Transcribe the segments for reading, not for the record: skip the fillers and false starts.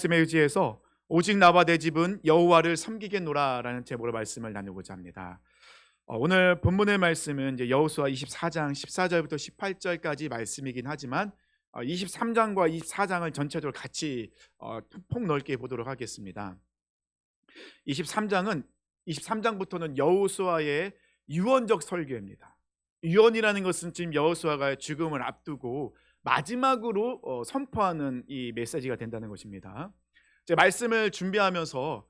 말씀에 의지해서 오직 나와 내 집은 여호와를 섬기겠노라라는 제목으로 말씀을 나누고자 합니다. 오늘 본문의 말씀은 이제 여호수아 24장 14절부터 18절까지 말씀이긴 하지만 23장과 24장을 전체적으로 같이 폭넓게 보도록 하겠습니다. 23장부터는 여호수아의 유언적 설교입니다. 유언이라는 것은 지금 여호수아가 죽음을 앞두고 마지막으로 선포하는 이 메시지가 된다는 것입니다. 제 말씀을 준비하면서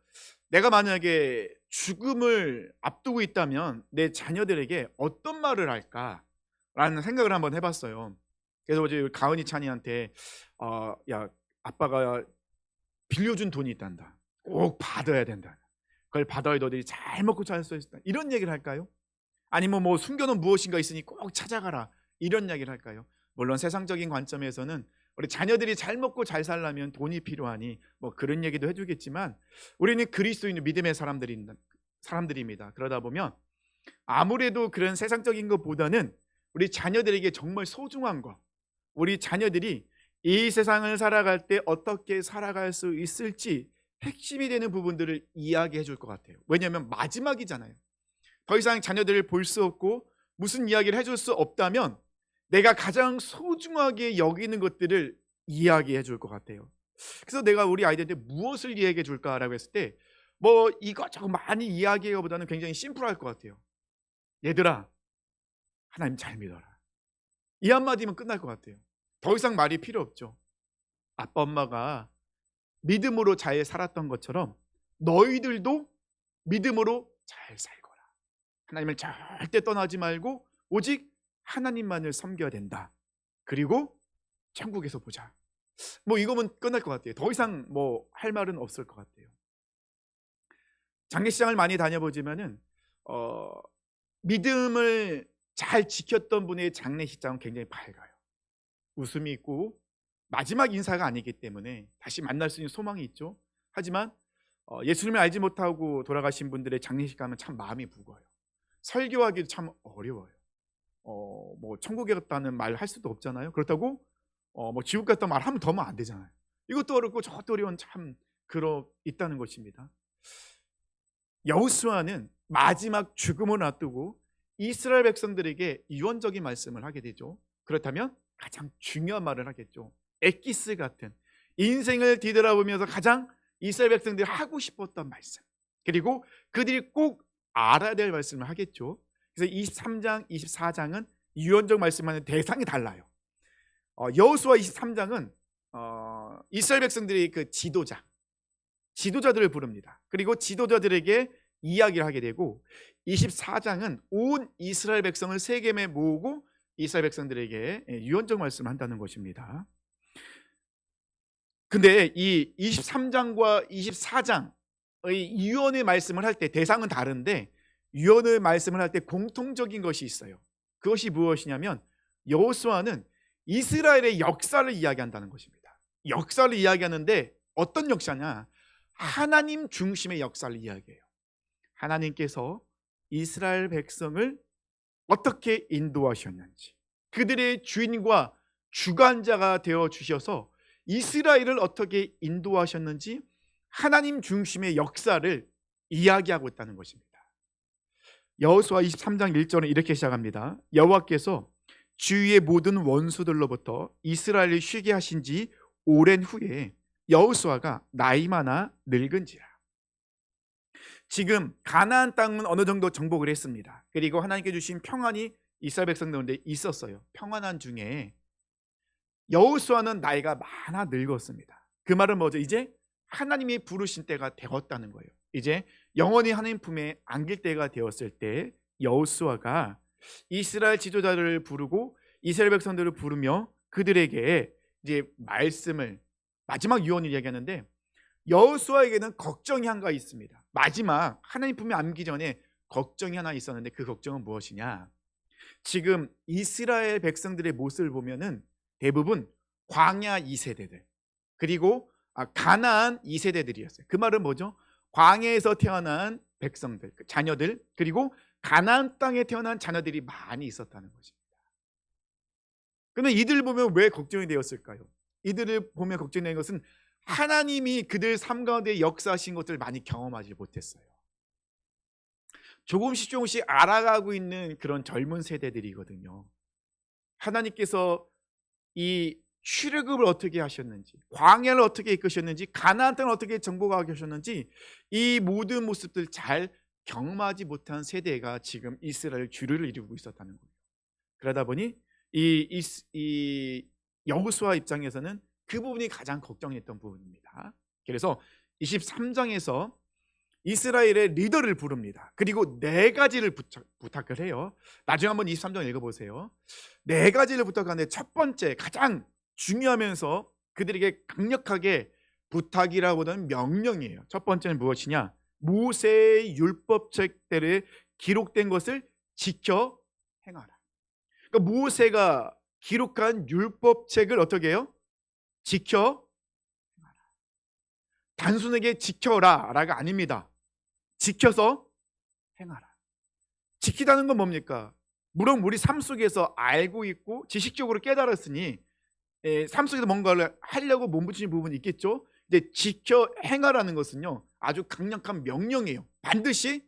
내가 만약에 죽음을 앞두고 있다면 내 자녀들에게 어떤 말을 할까라는 생각을 한번 해봤어요. 그래서 어제 가은이 찬이한테 야, 아빠가 빌려준 돈이 있단다. 꼭 받아야 된다. 그걸 받아야 너희들이 잘 먹고 잘 수 있다. 이런 얘기를 할까요? 아니면 뭐 숨겨놓은 무엇인가 있으니 꼭 찾아가라. 이런 이야기를 할까요? 물론 세상적인 관점에서는 우리 자녀들이 잘 먹고 잘 살려면 돈이 필요하니 뭐 그런 얘기도 해주겠지만 우리는 그리스도인의 믿음의 사람들입니다. 그러다 보면 아무래도 그런 세상적인 것보다는 우리 자녀들에게 정말 소중한 것, 우리 자녀들이 이 세상을 살아갈 때 어떻게 살아갈 수 있을지 핵심이 되는 부분들을 이야기해 줄 것 같아요. 왜냐하면 마지막이잖아요. 더 이상 자녀들을 볼 수 없고 무슨 이야기를 해줄 수 없다면 내가 가장 소중하게 여기는 것들을 이야기해 줄 것 같아요. 그래서 내가 우리 아이들한테 무엇을 이야기해 줄까라고 했을 때 뭐 이것저것 많이 이야기하기보다는 굉장히 심플할 것 같아요. 얘들아, 하나님 잘 믿어라. 이 한마디면 끝날 것 같아요. 더 이상 말이 필요 없죠. 아빠 엄마가 믿음으로 잘 살았던 것처럼 너희들도 믿음으로 잘 살거라. 하나님을 절대 떠나지 말고 오직 하나님만을 섬겨야 된다. 그리고 천국에서 보자. 뭐 이거면 끝날 것 같아요. 더 이상 뭐 할 말은 없을 것 같아요. 장례식장을 많이 다녀보지만은 믿음을 잘 지켰던 분의 장례식장은 굉장히 밝아요. 웃음이 있고 마지막 인사가 아니기 때문에 다시 만날 수 있는 소망이 있죠. 하지만 예수님을 알지 못하고 돌아가신 분들의 장례식 가면 참 마음이 무거워요. 설교하기도 참 어려워요. 뭐 천국에 갔다는 말 할 수도 없잖아요. 그렇다고 뭐 지옥 갔다 말하면 더 안 되잖아요. 이것도 어렵고 저것도 어려운 참 있다는 것입니다. 여호수아는 마지막 죽음을 앞두고 이스라엘 백성들에게 유언적인 말씀을 하게 되죠. 그렇다면 가장 중요한 말을 하겠죠. 엑기스 같은 인생을 뒤돌아보면서 가장 이스라엘 백성들이 하고 싶었던 말씀, 그리고 그들이 꼭 알아야 될 말씀을 하겠죠. 그래서 23장, 24장은 유언적 말씀하는 대상이 달라요. 여호수아 23장은 이스라엘 백성들이 그 지도자들을 부릅니다. 그리고 지도자들에게 이야기를 하게 되고 24장은 온 이스라엘 백성을 세겜에 모으고 이스라엘 백성들에게 유언적 말씀을 한다는 것입니다. 근데 이 23장과 24장의 유언의 말씀을 할 때 대상은 다른데 유언의 말씀을 할 때 공통적인 것이 있어요. 그것이 무엇이냐면 여호수아는 이스라엘의 역사를 이야기한다는 것입니다. 역사를 이야기하는데 어떤 역사냐? 하나님 중심의 역사를 이야기해요. 하나님께서 이스라엘 백성을 어떻게 인도하셨는지, 그들의 주인과 주관자가 되어 주셔서 이스라엘을 어떻게 인도하셨는지 하나님 중심의 역사를 이야기하고 있다는 것입니다. 여호수아 23장 1절은 이렇게 시작합니다. 여호와께서 주위의 모든 원수들로부터 이스라엘을 쉬게 하신 지 오랜 후에 여호수아가 나이 많아 늙은지라. 지금 가나안 땅은 어느 정도 정복을 했습니다. 그리고 하나님께 주신 평안이 이스라엘 백성들한테 있었어요. 평안한 중에 여호수아는 나이가 많아 늙었습니다. 그 말은 뭐죠? 이제 하나님이 부르신 때가 되었다는 거예요. 이제 영원히 하나님 품에 안길 때가 되었을 때 여호수아가 이스라엘 지도자들을 부르고 이스라엘 백성들을 부르며 그들에게 이제 말씀을, 마지막 유언을 이야기하는데 여호수아에게는 걱정이 한 가지 있습니다. 마지막 하나님 품에 안기 전에 걱정이 하나 있었는데 그 걱정은 무엇이냐? 지금 이스라엘 백성들의 모습을 보면은 대부분 광야 2세대들 그리고 가나안 2세대들이었어요. 그 말은 뭐죠? 광야에서 태어난 백성들, 자녀들, 그리고 가나안 땅에 태어난 자녀들이 많이 있었다는 것입니다. 그런데 이들을 보면 왜 걱정이 되었을까요? 이들을 보면 걱정되는 것은 하나님이 그들 삶 가운데 역사하신 것들을 많이 경험하지 못했어요. 조금씩 알아가고 있는 그런 젊은 세대들이거든요. 하나님께서 이 출애굽을 어떻게 하셨는지, 광야를 어떻게 이끄셨는지, 가나안 땅을 어떻게 정복하게 하셨는지, 이 모든 모습들 잘 경험하지 못한 세대가 지금 이스라엘 주를 이루고 있었다는 거예요. 그러다 보니 이 여호수아 입장에서는 그 부분이 가장 걱정했던 부분입니다. 그래서 23장에서 이스라엘의 리더를 부릅니다. 그리고 네 가지를 부탁을 해요. 나중에 한번 23장 읽어보세요. 네 가지를 부탁하는데 첫 번째, 가장 중요하면서 그들에게 강력하게 부탁이라고는 명령이에요. 첫 번째는 무엇이냐? 모세의 율법책들에 기록된 것을 지켜 행하라. 그러니까 모세가 기록한 율법책을 어떻게 해요? 지켜 행하라. 단순하게 지켜라라가 아닙니다. 지켜서 행하라. 지키다는 건 뭡니까? 물론 우리 삶 속에서 알고 있고 지식적으로 깨달았으니 삶 속에서 뭔가를 하려고 몸부림치는 부분이 있겠죠. 근데 지켜 행하라는 것은요, 아주 강력한 명령이에요. 반드시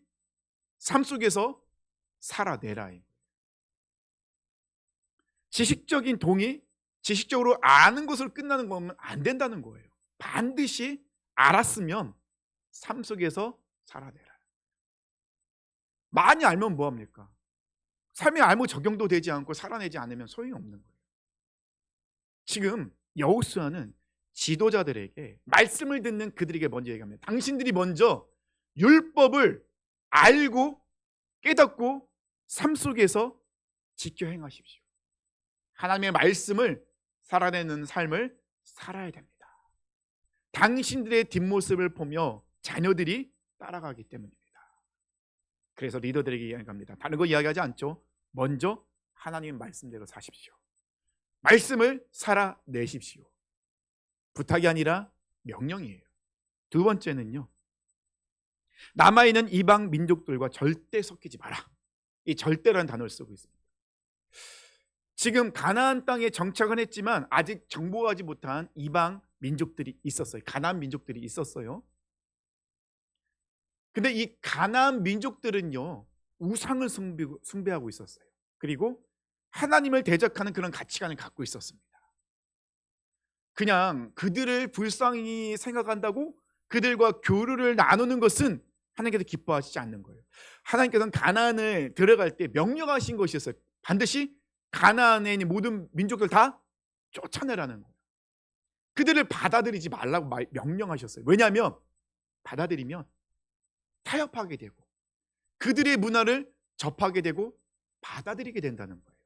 삶 속에서 살아내라. 지식적인 동의, 지식적으로 아는 것으로 끝나는 거면 안 된다는 거예요. 반드시 알았으면 삶 속에서 살아내라. 많이 알면 뭐합니까? 삶에 알고 적용도 되지 않고 살아내지 않으면 소용이 없는 거예요. 지금 여호수아는 지도자들에게, 말씀을 듣는 그들에게 먼저 얘기합니다. 당신들이 먼저 율법을 알고 깨닫고 삶 속에서 지켜 행하십시오. 하나님의 말씀을 살아내는 삶을 살아야 됩니다. 당신들의 뒷모습을 보며 자녀들이 따라가기 때문입니다. 그래서 리더들에게 이야기합니다. 다른 거 이야기하지 않죠. 먼저 하나님의 말씀대로 사십시오. 말씀을 살아내십시오. 부탁이 아니라 명령이에요. 두 번째는요, 남아있는 이방 민족들과 절대 섞이지 마라. 이 절대라는 단어를 쓰고 있습니다. 지금 가나안 땅에 정착은 했지만 아직 정복하지 못한 이방 민족들이 있었어요. 가나안 민족들이 있었어요. 근데 이 가나안 민족들은요, 우상을 숭배하고 있었어요. 그리고 하나님을 대적하는 그런 가치관을 갖고 있었습니다. 그냥 그들을 불쌍히 생각한다고 그들과 교류를 나누는 것은 하나님께서 기뻐하시지 않는 거예요. 하나님께서는 가나안을 들어갈 때 명령하신 것이었어요. 반드시 가나안에 있는 모든 민족들 다 쫓아내라는 거예요. 그들을 받아들이지 말라고 명령하셨어요. 왜냐하면 받아들이면 타협하게 되고 그들의 문화를 접하게 되고 받아들이게 된다는 거예요.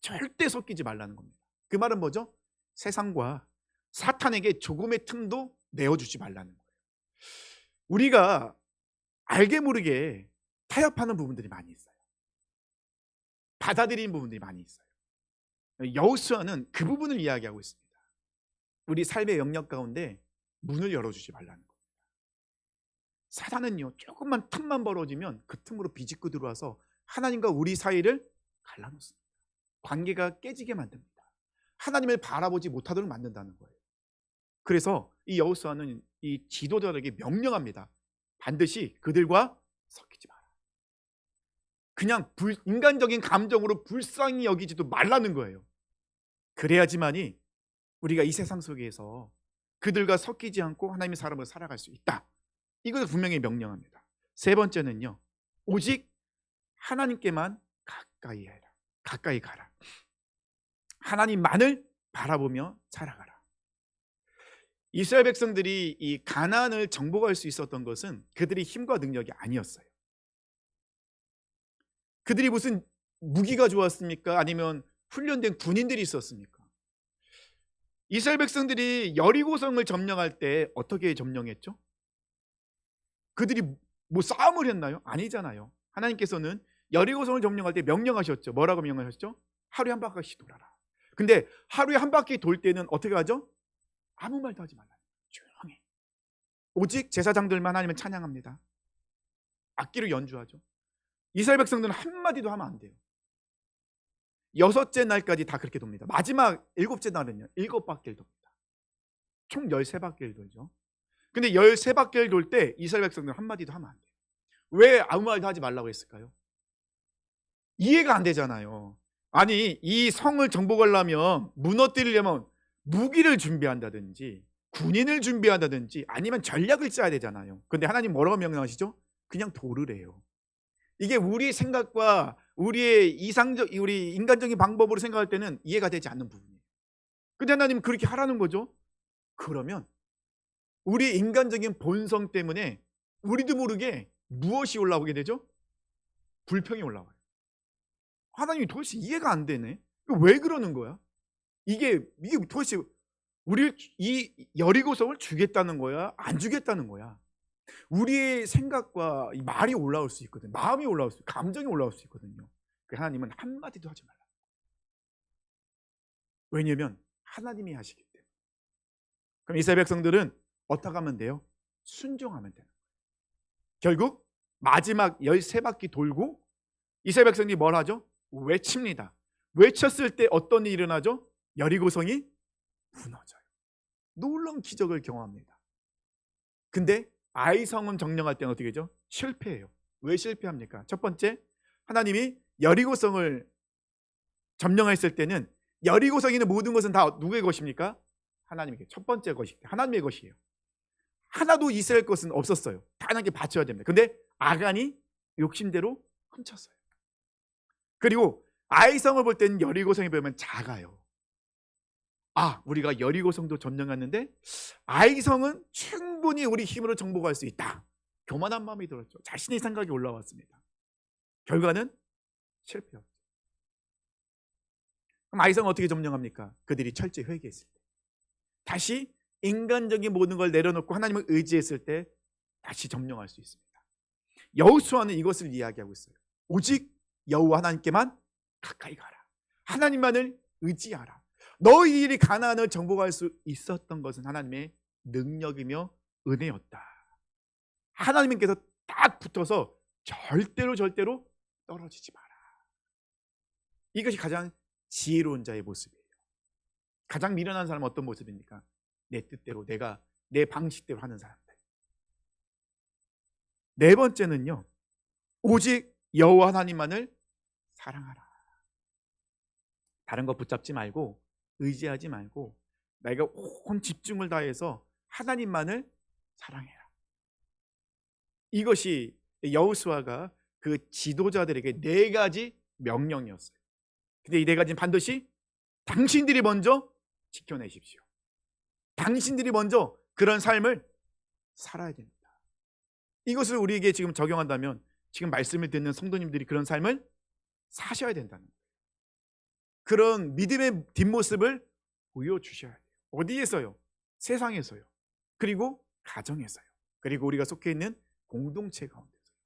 절대 섞이지 말라는 겁니다. 그 말은 뭐죠? 세상과 사탄에게 조금의 틈도 내어주지 말라는 거예요. 우리가 알게 모르게 타협하는 부분들이 많이 있어요. 받아들이는 부분들이 많이 있어요. 여호수아는 그 부분을 이야기하고 있습니다. 우리 삶의 영역 가운데 문을 열어주지 말라는 겁니다. 사탄은요, 조금만 틈만 벌어지면 그 틈으로 비집고 들어와서 하나님과 우리 사이를 갈라놓습니다. 관계가 깨지게 만듭니다. 하나님을 바라보지 못하도록 만든다는 거예요. 그래서 이 여호수아는 이 지도자들에게 명령합니다. 반드시 그들과 섞이지 마라. 그냥 인간적인 감정으로 불쌍히 여기지도 말라는 거예요. 그래야지만이 우리가 이 세상 속에서 그들과 섞이지 않고 하나님의 사람으로 살아갈 수 있다. 이것을 분명히 명령합니다. 세 번째는요, 오직 하나님께만 가까이 해라. 가까이 가라. 하나님만을 바라보며 살아가라. 이스라엘 백성들이 이 가나안을 정복할 수 있었던 것은 그들의 힘과 능력이 아니었어요. 그들이 무슨 무기가 좋았습니까? 아니면 훈련된 군인들이 있었습니까? 이스라엘 백성들이 여리고성을 점령할 때 어떻게 점령했죠? 그들이 뭐 싸움을 했나요? 아니잖아요. 하나님께서는 여리고성을 점령할 때 명령하셨죠. 뭐라고 명령하셨죠? 하루에 한 바퀴씩 돌아라. 근데 하루에 한 바퀴 돌 때는 어떻게 하죠? 아무 말도 하지 말라. 조용히. 오직 제사장들만 하나님을 찬양합니다. 악기로 연주하죠. 이스라엘 백성들은 한마디도 하면 안 돼요. 6째 날까지 다 그렇게 돕니다. 마지막 7째 날은요, 7바퀴를 돕니다. 총 13바퀴를 돌죠. 근데 13바퀴를 돌 때 이스라엘 백성들은 한마디도 하면 안 돼요. 왜 아무 말도 하지 말라고 했을까요? 이해가 안 되잖아요. 아니, 이 성을 정복하려면, 무너뜨리려면 무기를 준비한다든지 군인을 준비한다든지 아니면 전략을 짜야 되잖아요. 근데 하나님 뭐라고 명령하시죠? 그냥 돌으래요. 이게 우리 생각과 우리의 우리 인간적인 방법으로 생각할 때는 이해가 되지 않는 부분이에요. 근데 하나님은 그렇게 하라는 거죠. 그러면 우리 인간적인 본성 때문에 우리도 모르게 무엇이 올라오게 되죠? 불평이 올라와요. 하나님이 도대체 이해가 안 되네. 왜 그러는 거야? 이게 도대체 우리 이 여리고성을 주겠다는 거야? 안 주겠다는 거야? 우리의 생각과 이 말이 올라올 수 있거든요. 마음이 올라올 수, 감정이 올라올 수 있거든요. 하나님은 한마디도 하지 말라. 왜냐하면 하나님이 하시기 때문에. 그럼 이스라엘 백성들은 어떻게 하면 돼요? 순종하면 되는 거예요. 결국 마지막 13바퀴 돌고 이스라엘 백성들이 뭘 하죠? 외칩니다. 외쳤을 때 어떤 일이 일어나죠? 여리고성이 무너져요. 놀라운 기적을 경험합니다. 근데 아이성은 점령할 때는 어떻게 되죠? 실패해요. 왜 실패합니까? 첫 번째, 하나님이 여리고성을 점령했을 때는 여리고성에 있는 모든 것은 다 누구의 것입니까? 하나님에게. 첫 번째 것이 하나님의 것이에요. 하나도 이스라엘 것은 없었어요. 다 하나님께 바쳐야 됩니다. 근데 아간이 욕심대로 훔쳤어요. 그리고 아이성을 볼 때는 여리고성에 보면 작아요. 우리가 여리고성도 점령했는데 아이성은 충분히 우리 힘으로 정복할 수 있다. 교만한 마음이 들었죠. 자신의 생각이 올라왔습니다. 결과는 실패였죠. 그럼 아이성은 어떻게 점령합니까? 그들이 철저히 회개했을 때, 다시 인간적인 모든 걸 내려놓고 하나님을 의지했을 때 다시 점령할 수 있습니다. 여호수아는 이것을 이야기하고 있어요. 오직 여호와 하나님께만 가까이 가라. 하나님만을 의지하라. 너희들이 가나안을 정복할 수 있었던 것은 하나님의 능력이며 은혜였다. 하나님께서 딱 붙어서 절대로 떨어지지 마라. 이것이 가장 지혜로운 자의 모습이에요. 가장 미련한 사람은 어떤 모습입니까? 내 뜻대로, 내가 내 방식대로 하는 사람들. 네 번째는요, 오직 여호와 하나님만을 사랑하라. 다른 거 붙잡지 말고, 의지하지 말고 내가 온 집중을 다해서 하나님만을 사랑해라. 이것이 여호수아가 그 지도자들에게 4가지 명령이었어요. 근데 이 4가지는 반드시 당신들이 먼저 지켜내십시오. 당신들이 먼저 그런 삶을 살아야 됩니다. 이것을 우리에게 지금 적용한다면 지금 말씀을 듣는 성도님들이 그런 삶을 사셔야 된다는 거예요. 그런 믿음의 뒷모습을 보여주셔야 돼요. 어디에서요? 세상에서요. 그리고 가정에서요. 그리고 우리가 속해 있는 공동체 가운데서요.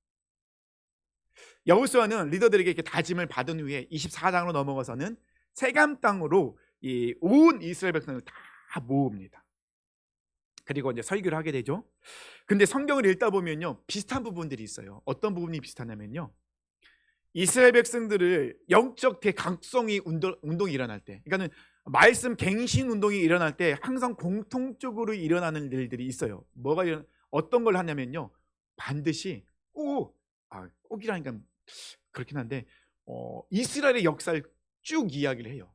여호수아는 리더들에게 이렇게 다짐을 받은 후에 24장으로 넘어가서는 세감 땅으로 온 이스라엘 백성을 다 모읍니다. 그리고 이제 설교를 하게 되죠. 근데 성경을 읽다 보면요, 비슷한 부분들이 있어요. 어떤 부분이 비슷하냐면요, 이스라엘 백성들을 영적 대각성이 운동이 일어날 때, 그러니까는 말씀 갱신 운동이 일어날 때 항상 공통적으로 일어나는 일들이 있어요. 어떤 걸 하냐면요, 반드시 꼭이라니까 그렇긴 한데 이스라엘의 역사를 쭉 이야기를 해요.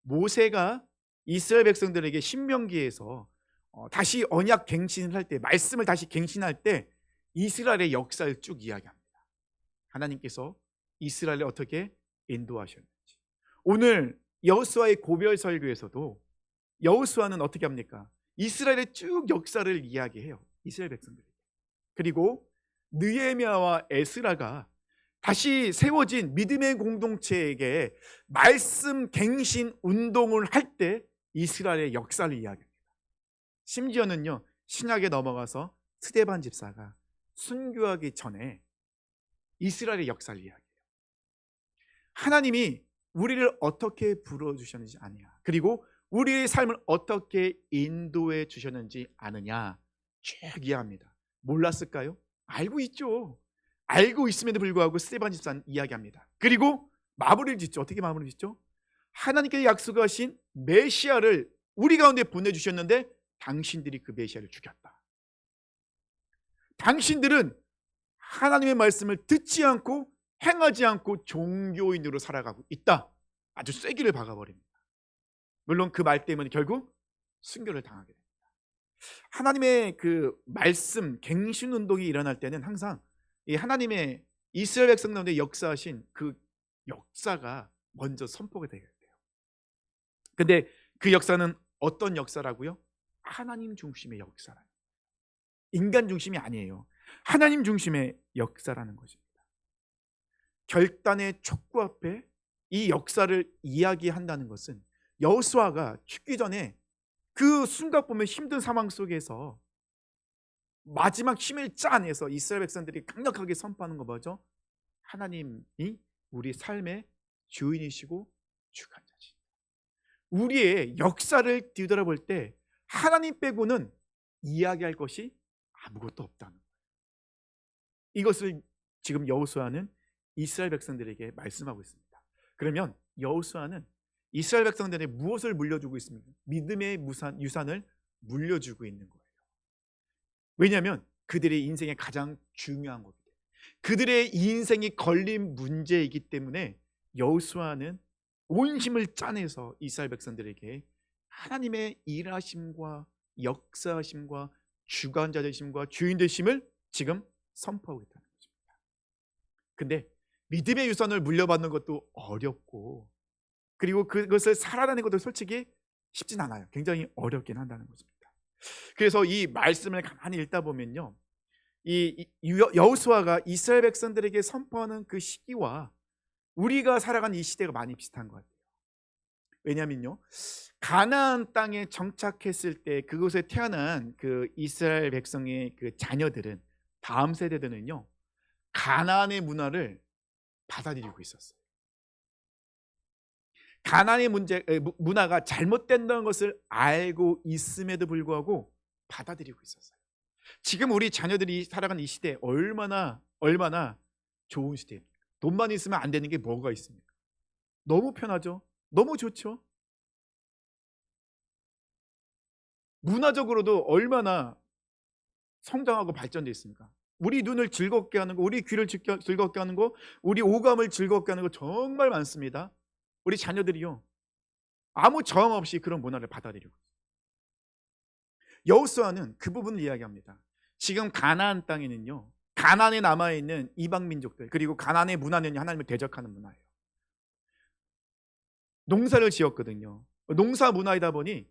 모세가 이스라엘 백성들에게 신명기에서 다시 언약 갱신을 할 때, 말씀을 다시 갱신할 때 이스라엘의 역사를 쭉 이야기합니다. 하나님께서 이스라엘을 어떻게 인도하셨는지. 오늘 여호수아의 고별 설교에서도 여호수아는 어떻게 합니까? 이스라엘의 쭉 역사를 이야기해요. 이스라엘 백성들에게. 그리고 느헤미야와 에스라가 다시 세워진 믿음의 공동체에게 말씀 갱신 운동을 할 때 이스라엘의 역사를 이야기합니다. 심지어는요, 신약에 넘어가서 스데반 집사가 순교하기 전에 이스라엘의 역사를 이야기해요. 하나님이 우리를 어떻게 불러주셨는지 아느냐, 그리고 우리의 삶을 어떻게 인도해 주셨는지 아느냐 쭉 이야기합니다. 몰랐을까요? 알고 있죠. 알고 있음에도 불구하고 스데반 집사는 이야기합니다. 그리고 마무리를 짓죠. 어떻게 마무리를 짓죠? 하나님께서 약속하신 메시아를 우리 가운데 보내주셨는데 당신들이 그 메시아를 죽였다. 당신들은 하나님의 말씀을 듣지 않고 행하지 않고 종교인으로 살아가고 있다. 아주 쐐기를 박아버립니다. 물론 그 말 때문에 결국 순교를 당하게 됩니다. 하나님의 그 말씀 갱신 운동이 일어날 때는 항상 이 하나님의 이스라엘 백성 가운데 역사하신 그 역사가 먼저 선포가 되어야 돼요. 근데 그 역사는 어떤 역사라고요? 하나님 중심의 역사라요. 인간 중심이 아니에요. 하나님 중심의 역사라는 것입니다. 결단의 촉구 앞에 이 역사를 이야기한다는 것은 여호수아가 죽기 전에 그 순간 보면 힘든 상황 속에서 마지막 힘을 짜내서 이스라엘 백성들이 강력하게 선포하는 거 뭐죠? 하나님이 우리 삶의 주인이시고 주관자시다. 우리의 역사를 뒤돌아볼 때 하나님 빼고는 이야기할 것이 아무것도 없다는 거예요. 이것을 지금 여호수아는 이스라엘 백성들에게 말씀하고 있습니다. 그러면 여호수아는 이스라엘 백성들에게 무엇을 물려주고 있습니까? 믿음의 유산을 물려주고 있는 거예요. 왜냐하면 그들의 인생에 가장 중요한 거기 때문에, 그들의 인생이 걸린 문제이기 때문에 여호수아는 온 힘을 짜내서 이스라엘 백성들에게 하나님의 일하심과 역사하심과 주관자 되심과 주인 되심을 지금 선포하고 있다는 것입니다. 근데 믿음의 유산을 물려받는 것도 어렵고, 그리고 그것을 살아가는 것도 솔직히 쉽진 않아요. 굉장히 어렵긴 한다는 것입니다. 그래서 이 말씀을 가만히 읽다 보면요, 이 여호수아가 이스라엘 백성들에게 선포하는 그 시기와 우리가 살아가는 이 시대가 많이 비슷한 것 같아요. 왜냐하면요, 가나안 땅에 정착했을 때 그곳에 태어난 그 이스라엘 백성의 그 자녀들은, 다음 세대들은요, 가나안의 문화를 받아들이고 있었어요. 가나안의 문화가 잘못된다는 것을 알고 있음에도 불구하고 받아들이고 있었어요. 지금 우리 자녀들이 살아가는 이 시대 얼마나 좋은 시대입니까? 돈만 있으면 안 되는 게 뭐가 있습니까? 너무 편하죠? 너무 좋죠? 문화적으로도 얼마나 성장하고 발전되어 있습니까? 우리 눈을 즐겁게 하는 거, 우리 귀를 즐겁게 하는 거, 우리 오감을 즐겁게 하는 거 정말 많습니다. 우리 자녀들이요, 아무 저항 없이 그런 문화를 받아들이고 있어요. 여호수아는 그 부분을 이야기합니다. 지금 가나안 땅에는요, 가나안에 남아있는 이방 민족들, 그리고 가나안의 문화는 하나님을 대적하는 문화예요. 농사를 지었거든요. 농사 문화이다 보니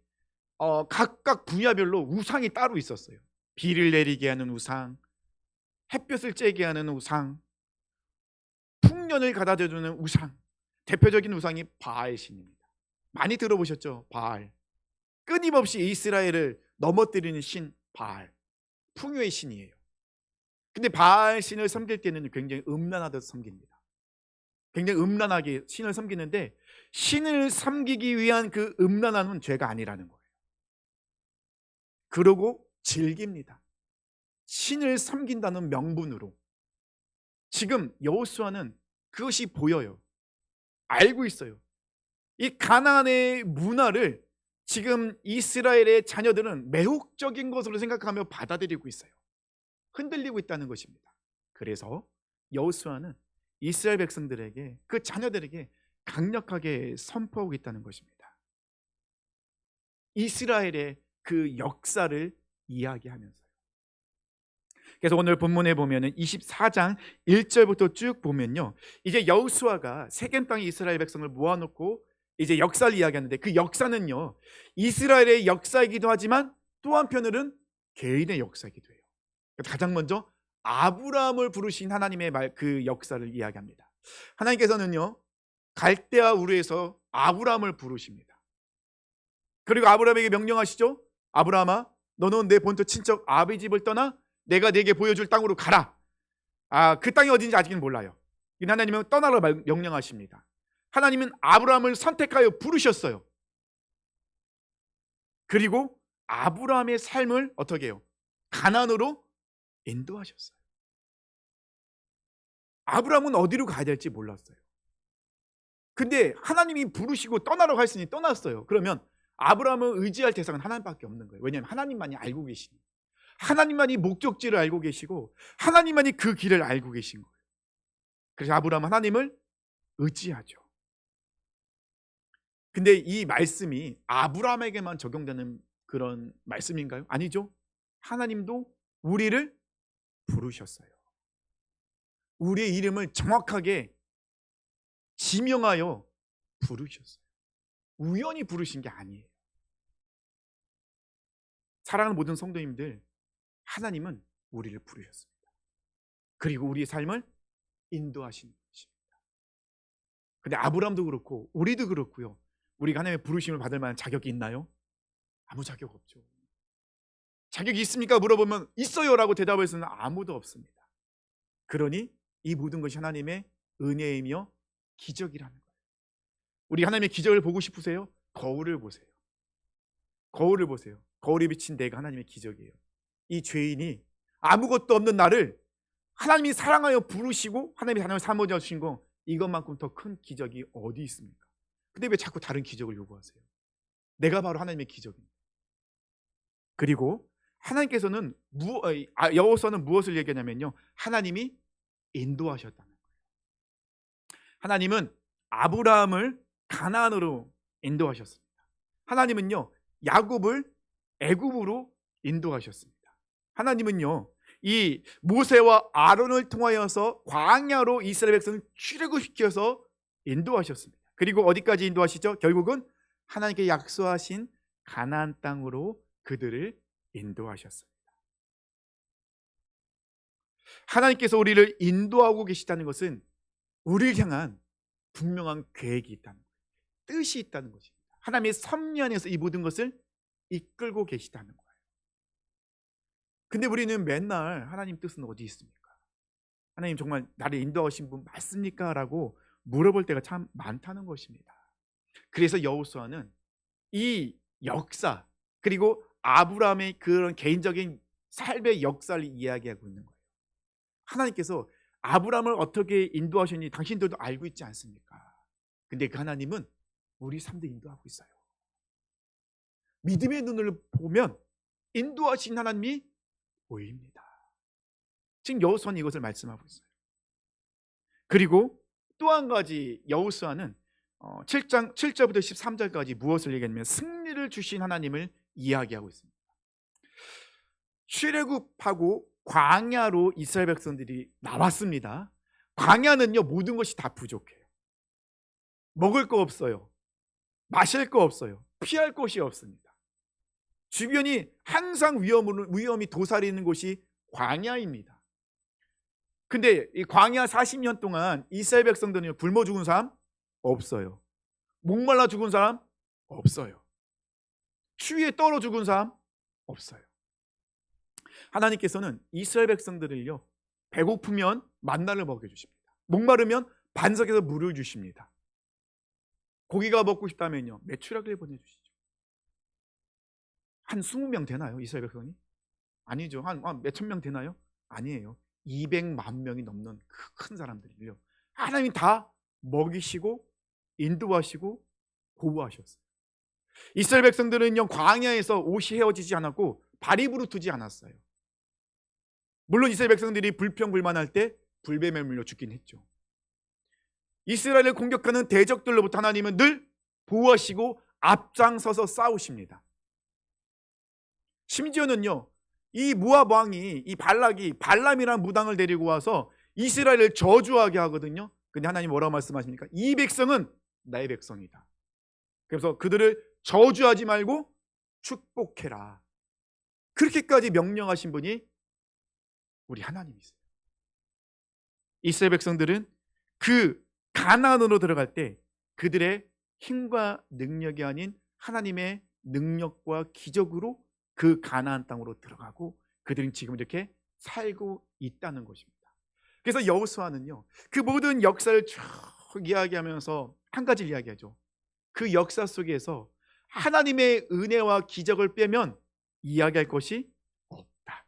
각각 분야별로 우상이 따로 있었어요. 비를 내리게 하는 우상, 햇볕을 쬐게 하는 우상, 풍년을 가다줘주는 우상. 대표적인 우상이 바알 신입니다. 많이 들어보셨죠? 바알. 끊임없이 이스라엘을 넘어뜨리는 신 바알, 풍요의 신이에요. 근데 바알 신을 섬길 때는 굉장히 음란하게 섬깁니다. 굉장히 음란하게 신을 섬기는데, 신을 섬기기 위한 그 음란함은 죄가 아니라는 거예요. 그러고 즐깁니다. 신을 섬긴다는 명분으로. 지금 여호수아는 그것이 보여요. 알고 있어요. 이 가나안의 문화를 지금 이스라엘의 자녀들은 매혹적인 것으로 생각하며 받아들이고 있어요. 흔들리고 있다는 것입니다. 그래서 여호수아는 이스라엘 백성들에게, 그 자녀들에게 강력하게 선포하고 있다는 것입니다. 이스라엘의 그 역사를 이야기하면서요. 그래서 오늘 본문에 보면은 24장 1절부터 쭉 보면요, 이제 여호수아가 세겜 땅에 이스라엘 백성을 모아놓고 이제 역사를 이야기하는데, 그 역사는요, 이스라엘의 역사이기도 하지만 또 한편으로는 개인의 역사이기도 해요. 가장 먼저 아브라함을 부르신 하나님의 그 역사를 이야기합니다. 하나님께서는요, 갈대아 우르에서 아브라함을 부르십니다. 그리고 아브라함에게 명령하시죠. 아브라함아, 너는 내 본토 친척 아비 집을 떠나 내가 네게 보여줄 땅으로 가라. 그 땅이 어딘지 아직은 몰라요. 하나님은 떠나라 명령하십니다. 하나님은 아브라함을 선택하여 부르셨어요. 그리고 아브라함의 삶을 어떻게 해요? 가나안으로 인도하셨어요. 아브라함은 어디로 가야 될지 몰랐어요. 근데 하나님이 부르시고 떠나라고 했으니 떠났어요. 그러면 아브라함은 의지할 대상은 하나님밖에 없는 거예요. 왜냐하면 하나님만이 알고 계시니, 하나님만이 목적지를 알고 계시고 하나님만이 그 길을 알고 계신 거예요. 그래서 아브라함은 하나님을 의지하죠. 근데 이 말씀이 아브라함에게만 적용되는 그런 말씀인가요? 아니죠. 하나님도 우리를 부르셨어요. 우리의 이름을 정확하게 지명하여 부르셨어요. 우연히 부르신 게 아니에요. 사랑하는 모든 성도님들, 하나님은 우리를 부르셨습니다. 그리고 우리의 삶을 인도하시는 것입니다. 근데 아브라함도 그렇고 우리도 그렇고요, 우리가 하나님의 부르심을 받을 만한 자격이 있나요? 아무 자격 없죠. 자격이 있습니까? 물어보면 있어요 라고 대답할 수는 아무도 없습니다. 그러니 이 모든 것이 하나님의 은혜이며 기적이라는 거예요. 우리 하나님의 기적을 보고 싶으세요? 거울을 보세요. 거울을 보세요. 거울에 비친 내가 하나님의 기적이에요. 이 죄인이 아무것도 없는 나를 하나님이 사랑하여 부르시고 하나님이 하나님을 삼아져 주신 거, 이것만큼 더 큰 기적이 어디 있습니까? 근데 왜 자꾸 다른 기적을 요구하세요? 내가 바로 하나님의 기적입니다. 그리고 하나님께서는 여호수아는 무엇을 얘기하냐면요, 하나님이 인도하셨다는 거예요. 하나님은 아브라함을 가나안으로 인도하셨습니다. 하나님은요 야곱을 애굽으로 인도하셨습니다. 하나님은요 이 모세와 아론을 통하여서 광야로 이스라엘 백성을 출애굽시켜서 인도하셨습니다. 그리고 어디까지 인도하시죠? 결국은 하나님께 약속하신 가나안 땅으로 그들을 인도하셨습니다. 하나님께서 우리를 인도하고 계시다는 것은 우리를 향한 분명한 계획이 있다는 거예요. 뜻이 있다는 것입니다. 하나님의 섭리 안에서 이 모든 것을 이끌고 계시다는 거예요. 근데 우리는 맨날 하나님 뜻은 어디 있습니까? 하나님 정말 나를 인도하신 분 맞습니까? 라고 물어볼 때가 참 많다는 것입니다. 그래서 여호수아는 이 역사, 그리고 아브라함의 그런 개인적인 삶의 역사를 이야기하고 있는 거예요. 하나님께서 아브라함을 어떻게 인도하셨는지 당신들도 알고 있지 않습니까? 근데 그 하나님은 우리 삶도 인도하고 있어요. 믿음의 눈을 보면 인도하신 하나님이 보입니다. 지금 여호수아는 이것을 말씀하고 있어요. 그리고 또 한 가지 여호수아는 7장 7절부터 13절까지 무엇을 얘기하냐면 승리를 주신 하나님을 이야기하고 있습니다. 출애굽하고 광야로 이스라엘 백성들이 나왔습니다. 광야는요 모든 것이 다 부족해요. 먹을 거 없어요. 마실 거 없어요. 피할 곳이 없습니다. 주변이 항상 위험이 도사리는 곳이 광야입니다. 근데 이 광야 40년 동안 이스라엘 백성들은 굶어 죽은 사람 없어요. 목말라 죽은 사람 없어요. 추위에 떨어 죽은 사람 없어요. 하나님께서는 이스라엘 백성들을요 배고프면 만나를 먹여주십니다. 목마르면 반석에서 물을 주십니다. 고기가 먹고 싶다면요 메추라기를 보내주시죠. 한 20명 되나요? 이스라엘 백성이? 아니죠. 한 몇천 명 되나요? 아니에요. 200만 명이 넘는 그 큰 사람들이요 하나님이 다 먹이시고 인도하시고 보호하셨어요. 이스라엘 백성들은요 광야에서 옷이 헤어지지 않았고 발이 부르트지 않았어요. 물론 이스라엘 백성들이 불평불만할 때 불뱀에 물려 죽긴 했죠. 이스라엘을 공격하는 대적들로부터 하나님은 늘 보호하시고 앞장서서 싸우십니다. 심지어는요 이 모압 왕이 이 발락이 발람이라는 무당을 데리고 와서 이스라엘을 저주하게 하거든요. 근데 하나님 뭐라고 말씀하십니까? 이 백성은 나의 백성이다. 그래서 그들을 저주하지 말고 축복해라. 그렇게까지 명령하신 분이 우리 하나님이세요. 이스라엘 백성들은 그 가나안으로 들어갈 때 그들의 힘과 능력이 아닌 하나님의 능력과 기적으로 그 가나안 땅으로 들어가고 그들은 지금 이렇게 살고 있다는 것입니다. 그래서 여호수아는요 그 모든 역사를 쭉 이야기하면서 한 가지를 이야기하죠. 그 역사 속에서 하나님의 은혜와 기적을 빼면 이야기할 것이 없다.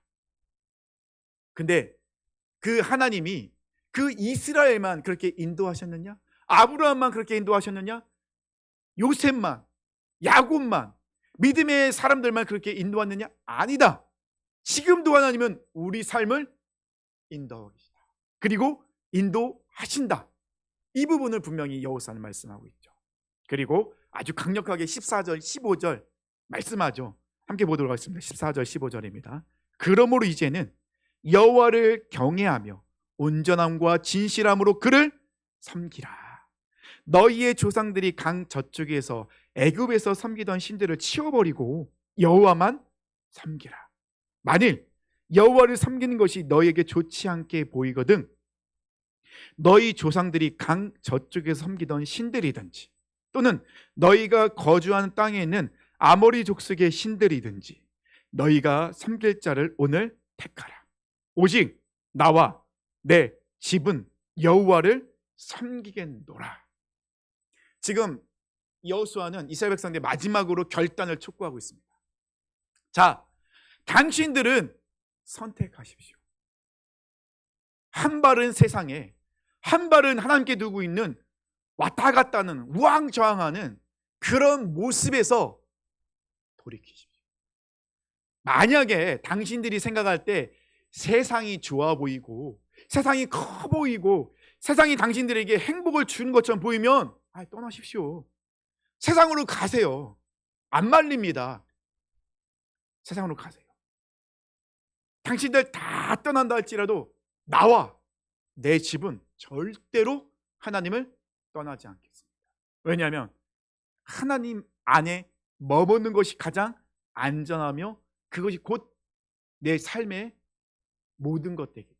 근데 그 하나님이 그 이스라엘만 그렇게 인도하셨느냐? 아브라함만 그렇게 인도하셨느냐? 요셉만, 야곱만, 믿음의 사람들만 그렇게 인도하느냐? 아니다. 지금도 하나님은 우리 삶을 인도하고 계시다. 그리고 인도하신다. 이 부분을 분명히 여호수아는 말씀하고 있죠. 그리고 아주 강력하게 14절, 15절 말씀하죠. 함께 보도록 하겠습니다. 14절, 15절입니다. 그러므로 이제는 여호와를 경외하며 온전함과 진실함으로 그를 섬기라. 너희의 조상들이 강 저쪽에서 애굽에서 섬기던 신들을 치워버리고 여호와만 섬기라. 만일 여호와를 섬기는 것이 너희에게 좋지 않게 보이거든 너희 조상들이 강 저쪽에서 섬기던 신들이든지 또는 너희가 거주하는 땅에 있는 아모리 족속의 신들이든지 너희가 섬길 자를 오늘 택하라. 오직 나와 내 집은 여호와를 섬기겠노라. 지금 여호수아는 이스라엘 백성들의 마지막으로 결단을 촉구하고 있습니다. 자, 당신들은 선택하십시오. 한 발은 세상에, 한 발은 하나님께 두고 있는 왔다 갔다 하는 우왕좌왕하는 그런 모습에서 돌이키십시오. 만약에 당신들이 생각할 때 세상이 좋아 보이고 세상이 커 보이고 세상이 당신들에게 행복을 주는 것처럼 보이면 떠나십시오. 세상으로 가세요. 안 말립니다. 세상으로 가세요. 당신들 다 떠난다 할지라도 나와 내 집은 절대로 하나님을 떠나지 않겠습니다. 왜냐하면 하나님 안에 머무는 것이 가장 안전하며 그것이 곧 내 삶의 모든 것 되기,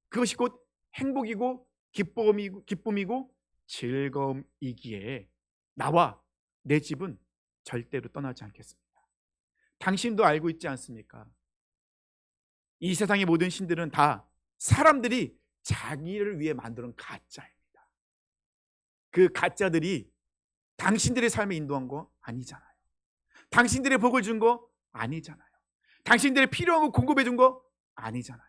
그것이 곧 행복이고 기쁨이고 즐거움이기에 나와 내 집은 절대로 떠나지 않겠습니다. 당신도 알고 있지 않습니까? 이 세상의 모든 신들은 다 사람들이 자기를 위해 만드는 가짜입니다. 그 가짜들이 당신들의 삶에 인도한 거 아니잖아요. 당신들의 복을 준 거 아니잖아요. 당신들의 필요한 거 공급해 준 거 아니잖아요.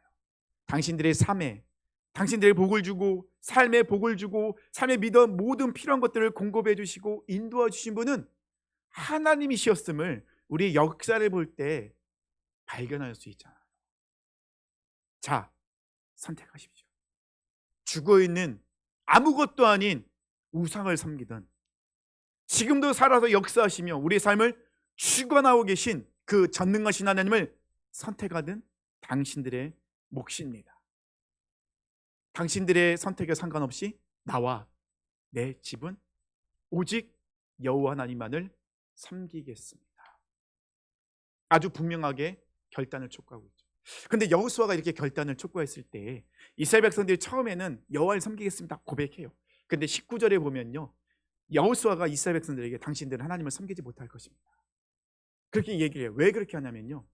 당신들의 삶에 당신들의 복을 주고 삶의 복을 주고 삶의 믿음 모든 필요한 것들을 공급해 주시고 인도해 주신 분은 하나님이셨음을 우리의 역사를 볼 때 발견할 수 있잖아요. 자, 선택하십시오. 죽어있는 아무것도 아닌 우상을 섬기던 지금도 살아서 역사하시며 우리의 삶을 죽어나오고 계신 그 전능하신 하나님을 선택하는 당신들의 몫입니다. 당신들의 선택에 상관없이 나와 내 집은 오직 여호와 하나님만을 섬기겠습니다. 아주 분명하게 결단을 촉구하고 있죠. 그런데 여호수아가 이렇게 결단을 촉구했을 때 이스라엘 백성들이 처음에는 여호와를 섬기겠습니다 고백해요. 그런데 19절에 보면요, 여호수아가 이스라엘 백성들에게 당신들은 하나님을 섬기지 못할 것입니다 그렇게 얘기해요. 왜 그렇게 하냐면요,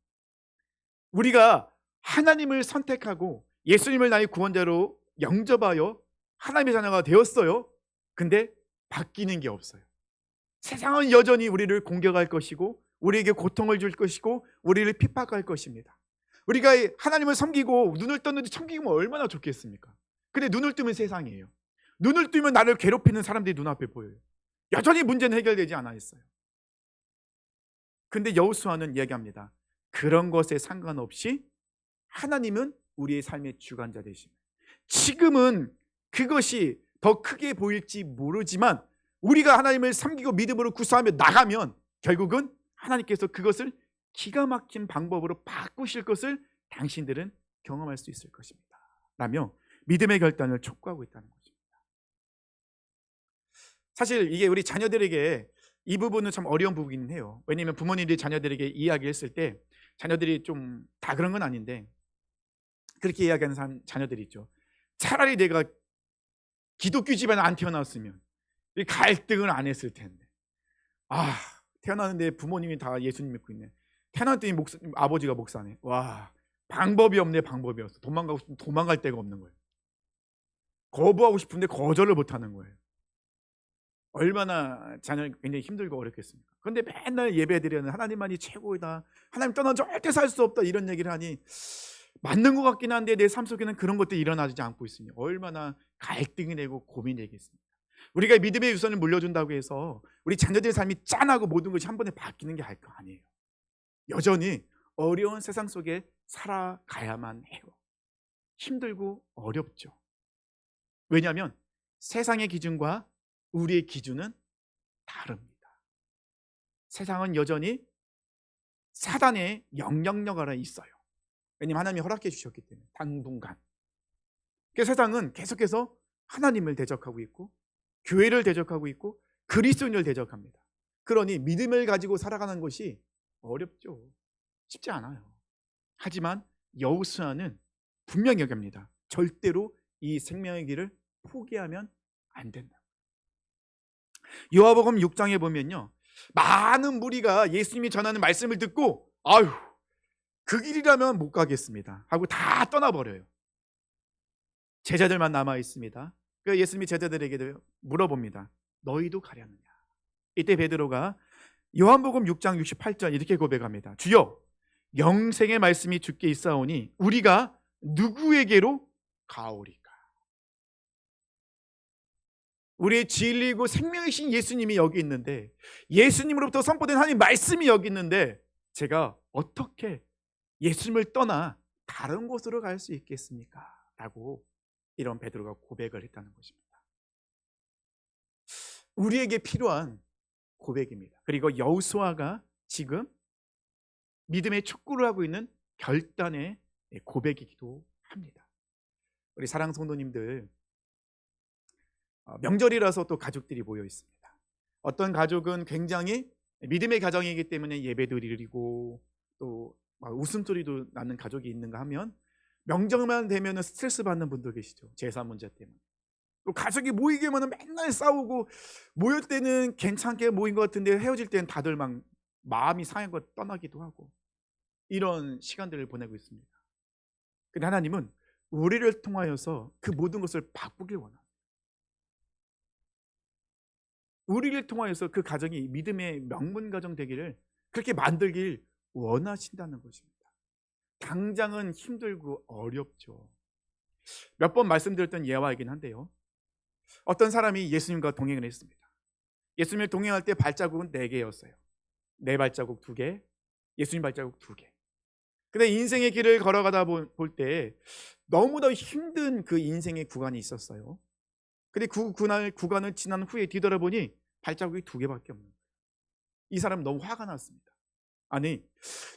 우리가 하나님을 선택하고 예수님을 나의 구원자로 영접하여 하나님의 자녀가 되었어요. 근데 바뀌는 게 없어요. 세상은 여전히 우리를 공격할 것이고 우리에게 고통을 줄 것이고 우리를 핍박할 것입니다. 우리가 하나님을 섬기고 눈을 떴는데 섬기면 얼마나 좋겠습니까? 근데 눈을 뜨면 세상이에요. 눈을 뜨면 나를 괴롭히는 사람들이 눈앞에 보여요. 여전히 문제는 해결되지 않아 있어요. 근데 여호수아는 이야기합니다. 그런 것에 상관없이 하나님은 우리의 삶의 주관자 되십니다. 지금은 그것이 더 크게 보일지 모르지만 우리가 하나님을 섬기고 믿음으로 구사하며 나가면 결국은 하나님께서 그것을 기가 막힌 방법으로 바꾸실 것을 당신들은 경험할 수 있을 것입니다 라며 믿음의 결단을 촉구하고 있다는 것입니다. 사실 이게 우리 자녀들에게 이 부분은 참 어려운 부분이긴 해요. 왜냐하면 부모님들이 자녀들에게 이야기했을 때 자녀들이 좀 다 그런 건 아닌데 그렇게 이야기하는 자녀들이 있죠. 차라리 내가 기독교 집안에 안 태어났으면 이 갈등을 안 했을 텐데, 태어났는데 부모님이 다 예수님 믿고 있네. 태어났더니 아버지가 목사네. 와, 방법이 없네. 방법이 없어. 도망가고 싶으면 도망갈 데가 없는 거예요. 거부하고 싶은데 거절을 못하는 거예요. 얼마나 자녀가 굉장히 힘들고 어렵겠습니까? 그런데 맨날 예배드리는 하나님만이 최고이다, 하나님 떠나 절대 살 수 없다, 이런 얘기를 하니 맞는 것 같긴 한데 내 삶 속에는 그런 것들이 일어나지 않고 있으니 얼마나 갈등이 되고 고민이 되겠습니까? 우리가 믿음의 유산을 물려준다고 해서 우리 자녀들의 삶이 짠하고 모든 것이 한 번에 바뀌는 게 아니에요. 여전히 어려운 세상 속에 살아가야만 해요. 힘들고 어렵죠. 왜냐하면 세상의 기준과 우리의 기준은 다릅니다. 세상은 여전히 사단의 영향력 아래 있어요. 왜냐하면 하나님이 허락해 주셨기 때문에 당분간. 그 세상은 계속해서 하나님을 대적하고 있고 교회를 대적하고 있고 그리스도인을 대적합니다. 그러니 믿음을 가지고 살아가는 것이 어렵죠. 쉽지 않아요. 하지만 여호수아는 분명히 여깁니다. 절대로 이 생명의 길을 포기하면 안 된다. 요한복음 6장에 보면요, 많은 무리가 예수님이 전하는 말씀을 듣고 아유, 그 길이라면 못 가겠습니다 하고 다 떠나버려요. 제자들만 남아 있습니다. 그 예수님이 제자들에게 물어봅니다. 너희도 가려느냐? 이때 베드로가 요한복음 6장 68절 이렇게 고백합니다. 주여, 영생의 말씀이 주께 있사오니 우리가 누구에게로 가오리까? 우리의 진리고 생명이신 예수님이 여기 있는데, 예수님으로부터 선포된 하나님 말씀이 여기 있는데 제가 어떻게 예수님을 떠나 다른 곳으로 갈 수 있겠습니까? 라고 이런 베드로가 고백을 했다는 것입니다. 우리에게 필요한 고백입니다. 그리고 여호수아가 지금 믿음의 촉구를 하고 있는 결단의 고백이기도 합니다. 우리 사랑 성도님들, 명절이라서 또 가족들이 모여 있습니다. 어떤 가족은 굉장히 믿음의 가정이기 때문에 예배도 드리고 또 웃음소리도 나는 가족이 있는가 하면, 명절만 되면 스트레스 받는 분도 계시죠. 재산 문제 때문에. 또 가족이 모이기만 하면 맨날 싸우고, 모일 때는 괜찮게 모인 것 같은데 헤어질 때는 다들 막 마음이 상하고 떠나기도 하고, 이런 시간들을 보내고 있습니다. 근데 하나님은 우리를 통하여서 그 모든 것을 바꾸길 원합니다. 우리를 통하여서 그 가정이 믿음의 명문 가정 되기를 그렇게 만들길 원하신다는 것입니다. 당장은 힘들고 어렵죠. 몇 번 말씀드렸던 예화이긴 한데요, 어떤 사람이 예수님과 동행을 했습니다. 예수님을 동행할 때 발자국은 4개였어요. 내 발자국 2개, 예수님 발자국 2개. 근데 인생의 길을 걸어가다 볼 때 너무나 힘든 그 인생의 구간이 있었어요. 근데 그 구간을 지난 후에 뒤돌아보니 발자국이 2개밖에 없는 거예요. 이 사람은 너무 화가 났습니다. 아니,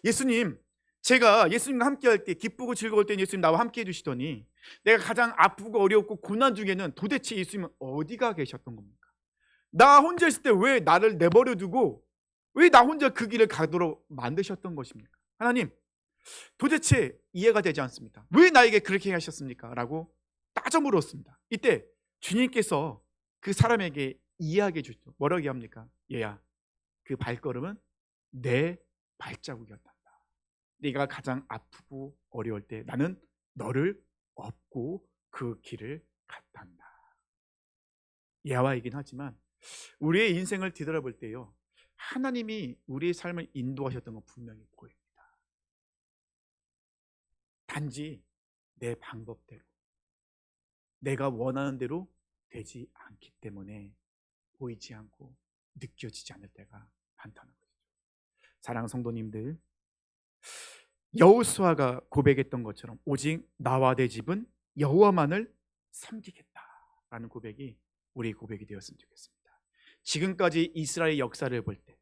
예수님, 제가 예수님과 함께 할 때 기쁘고 즐거울 때는 예수님 나와 함께 해주시더니, 내가 가장 아프고 어렵고 고난 중에는 도대체 예수님은 어디가 계셨던 겁니까? 나 혼자 있을 때 왜 나를 내버려 두고 왜 나 혼자 그 길을 가도록 만드셨던 것입니까? 하나님, 도대체 이해가 되지 않습니다. 왜 나에게 그렇게 하셨습니까? 라고 따져 물었습니다. 이때 주님께서 그 사람에게 이해하게 해주죠. 뭐라고 얘기합니까? 얘야, 그 발걸음은 내 발자국이었단다. 네가 가장 아프고 어려울 때 나는 너를 업고 그 길을 갔단다. 예화이긴 하지만 우리의 인생을 뒤돌아볼 때요, 하나님이 우리의 삶을 인도하셨던 건 분명히 보입니다. 단지 내 방법대로, 내가 원하는 대로 되지 않기 때문에 보이지 않고 느껴지지 않을 때가 많다는 것이죠. 사랑하는 성도님들, 여호수아가 고백했던 것처럼 오직 나와 내 집은 여호와만을 섬기겠다라는 고백이 우리의 고백이 되었으면 좋겠습니다. 지금까지 이스라엘 역사를 볼 때,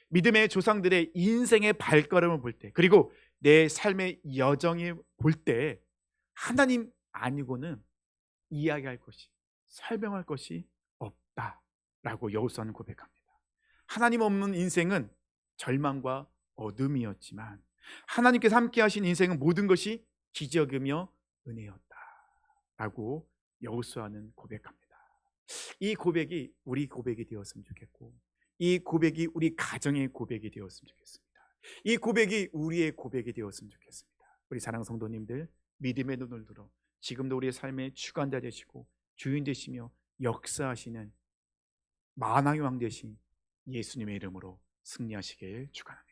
믿음의 조상들의 인생의 발걸음을 볼 때, 그리고 내 삶의 여정을 볼 때 하나님 아니고는 이야기할 것이, 설명할 것이 없다라고 여호수아는 고백합니다. 하나님 없는 인생은 절망과 어둠이었지만 하나님께서 함께 하신 인생은 모든 것이 기적이며 은혜였다라고 여호수아는 고백합니다. 이 고백이 우리 고백이 되었으면 좋겠고, 이 고백이 우리 가정의 고백이 되었으면 좋겠습니다. 이 고백이 우리의 고백이 되었으면 좋겠습니다. 우리 사랑하는 성도님들, 믿음의 눈을 들어 지금도 우리의 삶의 주관자 되시고 주인 되시며 역사하시는 만왕의 왕 되신 예수님의 이름으로 승리하시길 축원합니다.